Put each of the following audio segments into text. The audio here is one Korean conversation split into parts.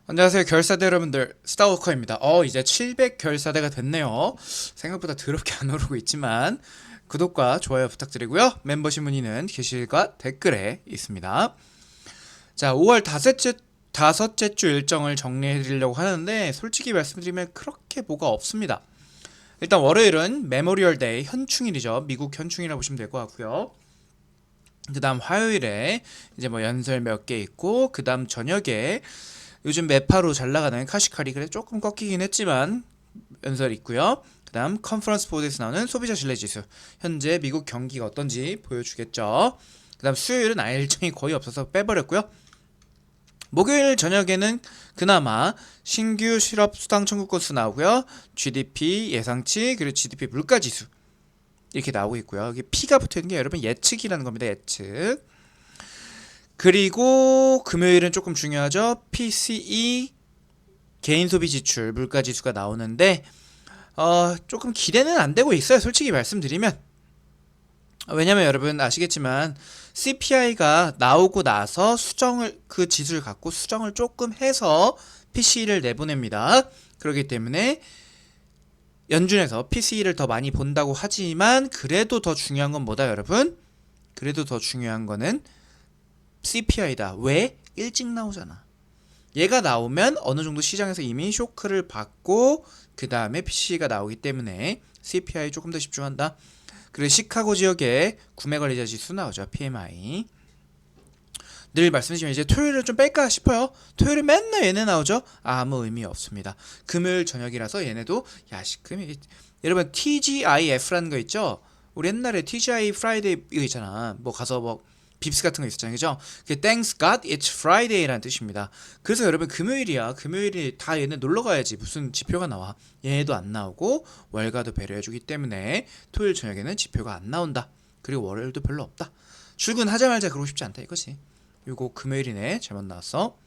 안녕하세요 결사대 여러분들, 스타워커입니다. 이제 700 결사대가 됐네요. 생각보다 더럽게 안 오르고 있지만 구독과 좋아요 부탁드리고요. 멤버십 문의는 게시글과 댓글에 있습니다. 자, 5월 다섯째 주 일정을 정리해드리려고 하는데 솔직히 말씀드리면 그렇게 뭐가 없습니다. 일단 월요일은 메모리얼 데이, 현충일이죠. 미국 현충일이라고 보시면 될 것 같고요. 그 다음 화요일에 이제 뭐 연설 몇 개 있고, 그 다음 저녁에 요즘 매파로 잘 나가는 카시카리, 그래 조금 꺾이긴 했지만 연설 있고요. 그 다음 컨퍼런스 보드에서 나오는 소비자 신뢰지수, 현재 미국 경기가 어떤지 보여주겠죠. 그 다음 수요일은 아예 일정이 거의 없어서 빼버렸고요. 목요일 저녁에는 그나마 신규 실업 수당 청구 건수 나오고요. GDP 예상치, 그리고 GDP 물가지수 이렇게 나오고 있고요. 여기 P가 붙어있는 게 여러분 예측이라는 겁니다. 예측. 그리고 금요일은 조금 중요하죠. PCE 개인 소비 지출 물가 지수가 나오는데 조금 기대는 안 되고 있어요. 솔직히 말씀드리면. 왜냐면 여러분 아시겠지만 CPI가 나오고 나서 수정을, 그 지수를 갖고 수정을 조금 해서 PCE를 내보냅니다. 그렇기 때문에 연준에서 PCE를 더 많이 본다고 하지만 그래도 더 중요한 건 뭐다 여러분? 그래도 더 중요한 거는 CPI다. 왜? 일찍 나오잖아. 얘가 나오면 어느 정도 시장에서 이미 쇼크를 받고 그 다음에 PC가 나오기 때문에 CPI 조금 더 집중한다. 그리고 시카고 지역에 구매 관리자 지수 나오죠. PMI. 늘 말씀드리지만 이제 토요일을 좀 뺄까 싶어요. 토요일은 맨날 얘네 나오죠. 아무 의미 없습니다. 금요일 저녁이라서 얘네도 야식금이. 여러분 TGIF라는 거 있죠. 우리 옛날에 TGI 프라이데이 이거 있잖아. 뭐 가서 뭐 빕스 같은 거 있었잖아요. 그죠? 그게 Thanks God It's Friday라는 뜻입니다. 그래서 여러분 금요일이야. 금요일이 다 얘네 놀러 가야지. 무슨 지표가 나와. 얘네도 안 나오고 월가도 배려해주기 때문에 토요일 저녁에는 지표가 안 나온다. 그리고 월요일도 별로 없다. 출근하자마자 그러고 싶지 않다 이거지. 요거 금요일이네. 잘못 나왔어.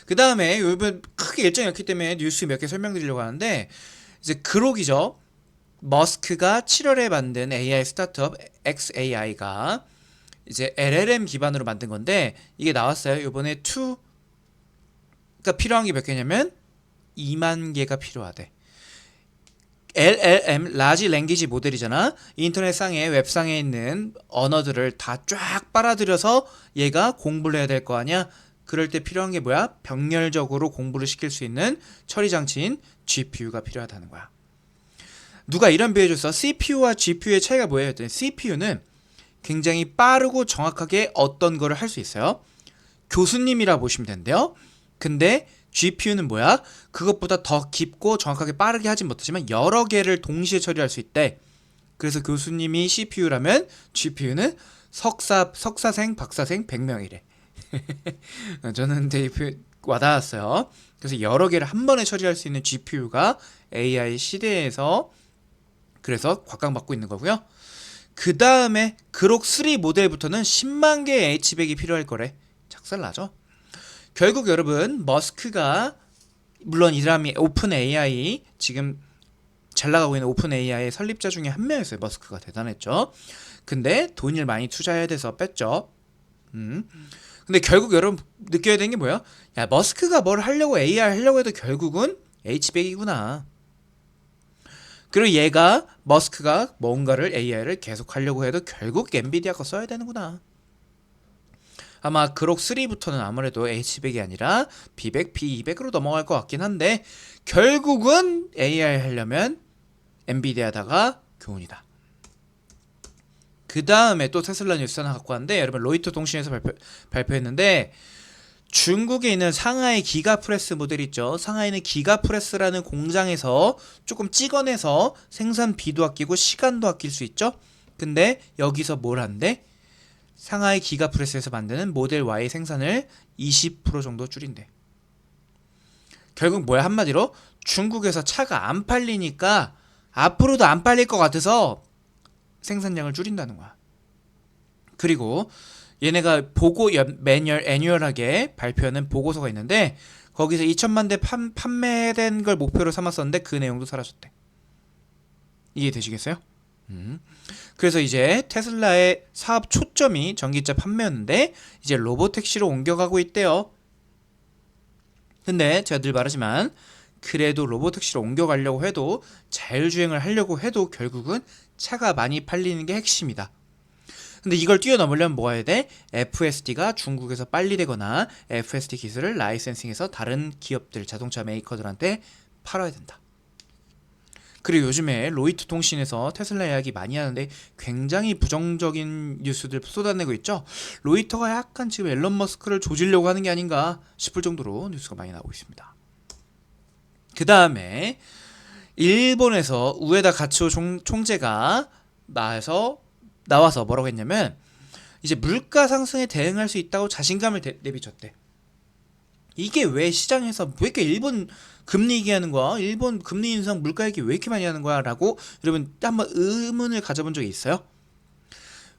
그 다음에 요번 크게 일정이 없기 때문에 뉴스 몇 개 설명드리려고 하는데, 이제 그록이죠. 머스크가 7월에 만든 AI 스타트업 XAI가 이제 LLM 기반으로 만든 건데 이게 나왔어요. 요번에 2가 필요한 게 몇 개냐면 2만 개가 필요하대. LLM, 라지 랭귀지 모델이잖아. 인터넷상에 웹상에 있는 언어들을 다 쫙 빨아들여서 얘가 공부를 해야 될 거 아니야. 그럴 때 필요한 게 뭐야? 병렬적으로 공부를 시킬 수 있는 처리 장치인 GPU가 필요하다는 거야. 누가 이런 비유해줬어. CPU와 GPU의 차이가 뭐예요? 했더니 CPU는 굉장히 빠르고 정확하게 어떤 거를 할 수 있어요. 교수님이라 보시면 되는데요. 근데 GPU는 뭐야? 그것보다 더 깊고 정확하게 빠르게 하진 못하지만 여러 개를 동시에 처리할 수 있대. 그래서 교수님이 CPU라면 GPU는 석사생, 박사생 100명이래. 저는 되게 와닿았어요. 그래서 여러 개를 한 번에 처리할 수 있는 GPU가 AI 시대에서 그래서 곽강받고 있는 거고요. 그 다음에 그록 3 모델부터는 10만 개의 H백이 필요할 거래. 작살나죠? 결국 여러분 머스크가, 물론 이 사람이 오픈 AI, 지금 잘 나가고 있는 오픈 AI의 설립자 중에 한 명이었어요. 머스크가 대단했죠. 근데 돈을 많이 투자해야 돼서 뺐죠. 근데 결국 여러분 느껴야 되는 게 뭐야? 야, 머스크가 뭘 하려고 AI 하려고 해도 결국은 H백이구나. 그리고 얘가 머스크가 뭔가를 AI를 계속 하려고 해도 결국 엔비디아 거 써야 되는구나. 아마 그록 3부터는 아무래도 H100이 아니라 B100, B200으로 넘어갈 것 같긴 한데 결국은 AI 하려면 엔비디아다가 교훈이다. 그 다음에 또 테슬라 뉴스 하나 갖고 왔는데, 여러분 로이터 통신에서 발표했는데 중국에 있는 상하이 기가프레스 모델 있죠. 상하이는 기가프레스라는 공장에서 조금 찍어내서 생산비도 아끼고 시간도 아낄 수 있죠. 근데 여기서 뭘 한대? 상하이 기가프레스에서 만드는 모델 Y 생산을 20% 정도 줄인대. 결국 뭐야? 한마디로 중국에서 차가 안 팔리니까 앞으로도 안 팔릴 것 같아서 생산량을 줄인다는 거야. 그리고 얘네가 보고 매년 애뉴얼하게 발표하는 보고서가 있는데 거기서 2천만 대 판매된 걸 목표로 삼았었는데 그 내용도 사라졌대. 이해되시겠어요? 그래서 이제 테슬라의 사업 초점이 전기차 판매였는데 이제 로보택시로 옮겨가고 있대요. 근데 제가 늘 말하지만 그래도 로보택시로 옮겨가려고 해도 자율주행을 하려고 해도 결국은 차가 많이 팔리는 게 핵심이다. 근데 이걸 뛰어넘으려면 뭐 해야 돼? FSD가 중국에서 빨리 되거나 FSD 기술을 라이센싱해서 다른 기업들, 자동차 메이커들한테 팔아야 된다. 그리고 요즘에 로이터 통신에서 테슬라 이야기 많이 하는데 굉장히 부정적인 뉴스들 쏟아내고 있죠. 로이터가 약간 지금 앨런 머스크를 조지려고 하는 게 아닌가 싶을 정도로 뉴스가 많이 나오고 있습니다. 그 다음에 일본에서 우에다 가츠오 총재가 나와서 뭐라고 했냐면 이제 물가 상승에 대응할 수 있다고 자신감을 내비쳤대. 이게 왜 시장에서 왜 이렇게 일본 금리 얘기하는 거야? 일본 금리 인상 물가 얘기 왜 이렇게 많이 하는 거야? 라고 여러분 한번 의문을 가져본 적이 있어요?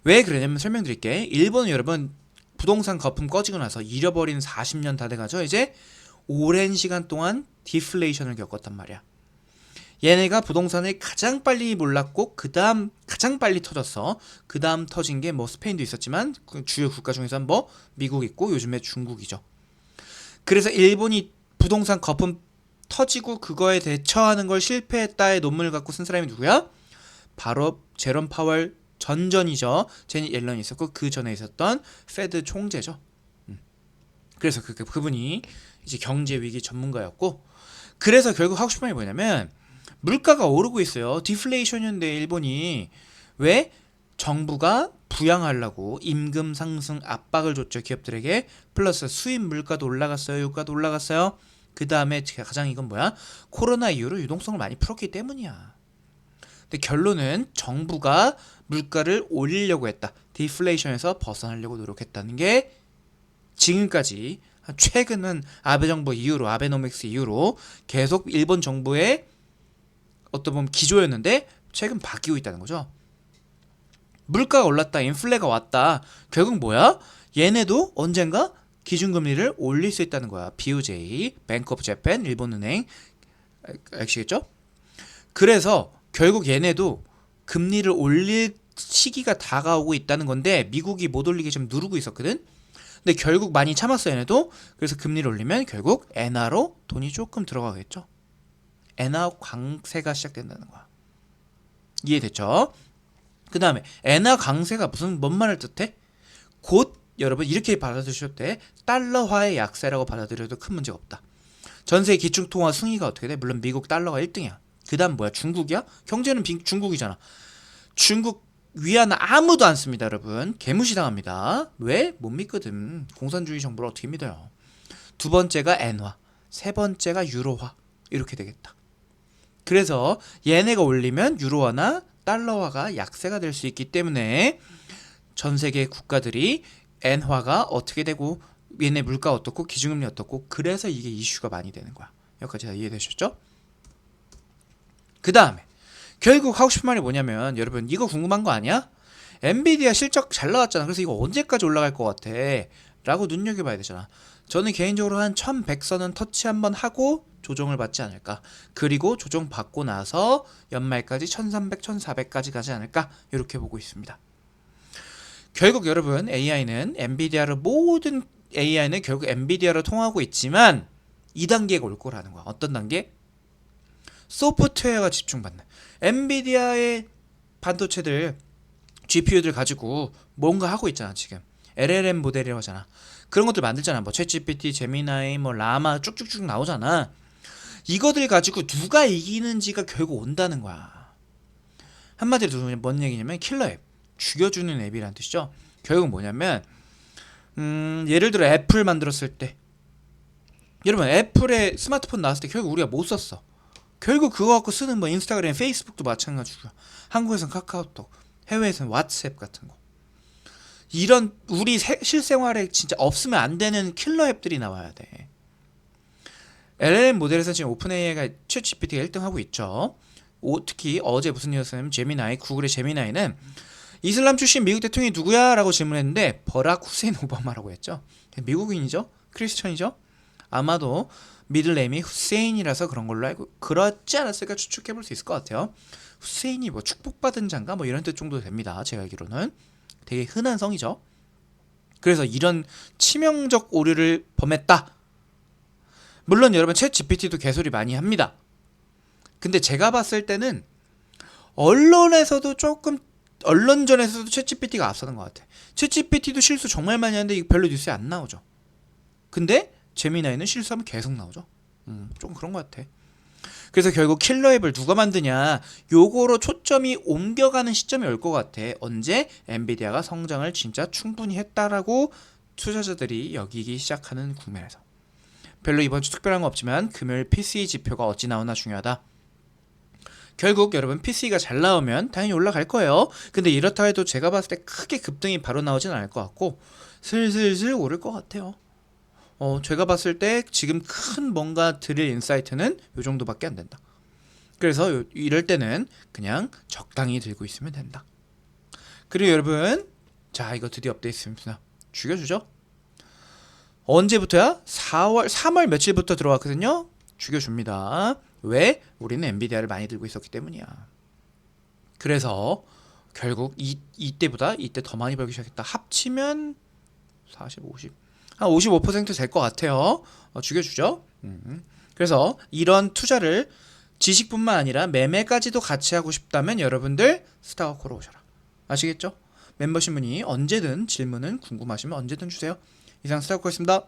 왜 그러냐면 설명드릴게. 일본은 여러분 부동산 거품 꺼지고 나서 잃어버린 40년 다 돼가죠. 이제 오랜 시간 동안 디플레이션을 겪었단 말이야. 얘네가 부동산을 가장 빨리 몰랐고 그 다음 가장 빨리 터졌어. 그 다음 터진 게 뭐 스페인도 있었지만 주요 국가 중에서는 뭐 미국 있고 요즘에 중국이죠. 그래서 일본이 부동산 거품 터지고 그거에 대처하는 걸 실패했다의 논문을 갖고 쓴 사람이 누구야? 바로 제롬 파월 전전이죠. 제니 옐런이 있었고 그 전에 있었던 페드 총재죠. 그래서 그분이 이제 경제 위기 전문가였고 그래서 결국 하고 싶은 말이 뭐냐면 물가가 오르고 있어요. 디플레이션인데 일본이 왜? 정부가 부양하려고 임금 상승 압박을 줬죠. 기업들에게. 플러스 수입 물가도 올라갔어요. 유가도 올라갔어요. 그 다음에 가장 이건 뭐야? 코로나 이후로 유동성을 많이 풀었기 때문이야. 근데 결론은 정부가 물가를 올리려고 했다. 디플레이션에서 벗어나려고 노력했다는 게 지금까지 최근은 아베 정부 이후로 아베노믹스 이후로 계속 일본 정부의 어떤 보면 기조였는데 최근 바뀌고 있다는 거죠. 물가가 올랐다, 인플레가 왔다. 결국 뭐야? 얘네도 언젠가 기준금리를 올릴 수 있다는 거야. BOJ, 뱅크 오브 재팬, 일본은행. 아시겠죠? 그래서 결국 얘네도 금리를 올릴 시기가 다가오고 있다는 건데 미국이 못 올리게 좀 누르고 있었거든. 근데 결국 많이 참았어 얘네도. 그래서 금리를 올리면 결국 엔화로 돈이 조금 들어가겠죠. 엔화 강세가 시작된다는 거야. 이해됐죠? 그 다음에 엔화 강세가 뭔 말을 뜻해? 곧 여러분 이렇게 받아들이셔도 돼. 달러화의 약세라고 받아들여도 큰 문제가 없다. 전세계 기축통화 승위가 어떻게 돼? 물론 미국 달러가 1등이야. 그 다음 뭐야? 중국이야? 경제는 중국이잖아. 중국 위안 아무도 안 씁니다 여러분. 개무시당합니다. 왜? 못 믿거든. 공산주의 정부를 어떻게 믿어요. 두 번째가 엔화, 세 번째가 유로화. 이렇게 되겠다. 그래서 얘네가 올리면 유로화나 달러화가 약세가 될 수 있기 때문에 전 세계 국가들이 엔화가 어떻게 되고 얘네 물가 어떻고 기준금리 어떻고 그래서 이게 이슈가 많이 되는 거야. 여기까지 다 이해되셨죠? 그 다음에 결국 하고 싶은 말이 뭐냐면 여러분 이거 궁금한 거 아니야? 엔비디아 실적 잘 나왔잖아. 그래서 이거 언제까지 올라갈 것 같아? 라고 눈여겨봐야 되잖아. 저는 개인적으로 한 1100선은 터치 한번 하고 조정을 받지 않을까. 그리고 조정 받고 나서 연말까지 1300, 1400까지 가지 않을까. 이렇게 보고 있습니다. 결국 여러분 모든 AI는 결국 엔비디아로 통하고 있지만 2단계가 올 거라는 거야. 어떤 단계? 소프트웨어가 집중받는. 엔비디아의 반도체들 GPU들 가지고 뭔가 하고 있잖아 지금. LLM 모델이라고 하잖아. 그런 것들 만들잖아. 뭐 챗GPT, 제미나이, 뭐 라마 쭉쭉쭉 나오잖아. 이거들 가지고 누가 이기는지가 결국 온다는 거야. 한마디로 뭔 얘기냐면 킬러 앱, 죽여주는 앱이라는 뜻이죠. 결국 뭐냐면 예를 들어 애플 만들었을 때 여러분 애플의 스마트폰 나왔을 때 결국 우리가 못 썼어. 결국 그거 갖고 쓰는 뭐 인스타그램, 페이스북도 마찬가지고 한국에서는 카카오톡, 해외에서는 왓츠앱 같은 거. 이런 우리 실생활에 진짜 없으면 안 되는 킬러 앱들이 나와야 돼. LLM 모델에서 지금 오픈 AI가 챗 GPT가 1등 하고 있죠. 특히 어제 무슨 뉴스냐면 구글의 제미나이는 이슬람 출신 미국 대통령이 누구야? 라고 질문했는데 버락 후세인 오바마라고 했죠. 미국인이죠? 크리스천이죠? 아마도 미들네임이 후세인이라서 그런 걸로 알고 그렇지 않았을까 추측해볼 수 있을 것 같아요. 후세인이 뭐 축복받은 자인가 뭐 이런 뜻 정도 됩니다. 제가 알기로는 되게 흔한 성이죠. 그래서 이런 치명적 오류를 범했다. 물론 여러분 챗 GPT도 개소리 많이 합니다. 근데 제가 봤을 때는 언론전에서도 챗 GPT가 앞서는 것 같아. 챗 GPT도 실수 정말 많이 하는데 별로 뉴스에 안 나오죠. 근데 제미나이는 실수하면 계속 나오죠. 좀 그런 것 같아. 그래서 결국 킬러 앱을 누가 만드냐, 요거로 초점이 옮겨가는 시점이 올 것 같아. 언제 엔비디아가 성장을 진짜 충분히 했다라고 투자자들이 여기기 시작하는 국면에서. 별로 이번 주 특별한 거 없지만 금요일 PCE 지표가 어찌 나오나 중요하다. 결국 여러분 PC가 잘 나오면 당연히 올라갈 거예요. 근데 이렇다 해도 제가 봤을 때 크게 급등이 바로 나오진 않을 것 같고 슬슬 오를 것 같아요. 제가 봤을 때 지금 큰 뭔가 드릴 인사이트는 요 정도밖에 안 된다. 그래서 이럴 때는 그냥 적당히 들고 있으면 된다. 그리고 여러분, 자 이거 드디어 업데이트했습니다. 죽여주죠? 언제부터야? 3월 며칠부터 들어왔거든요. 죽여줍니다. 왜? 우리는 엔비디아를 많이 들고 있었기 때문이야. 그래서 결국 이때 더 많이 벌기 시작했다. 합치면 40, 50, 한 55% 될 것 같아요. 죽여주죠. 그래서 이런 투자를 지식뿐만 아니라 매매까지도 같이 하고 싶다면 여러분들 스타워커로 오셔라. 아시겠죠? 멤버십 문의 언제든 질문은 궁금하시면 언제든 주세요. 이상 스타워커였습니다.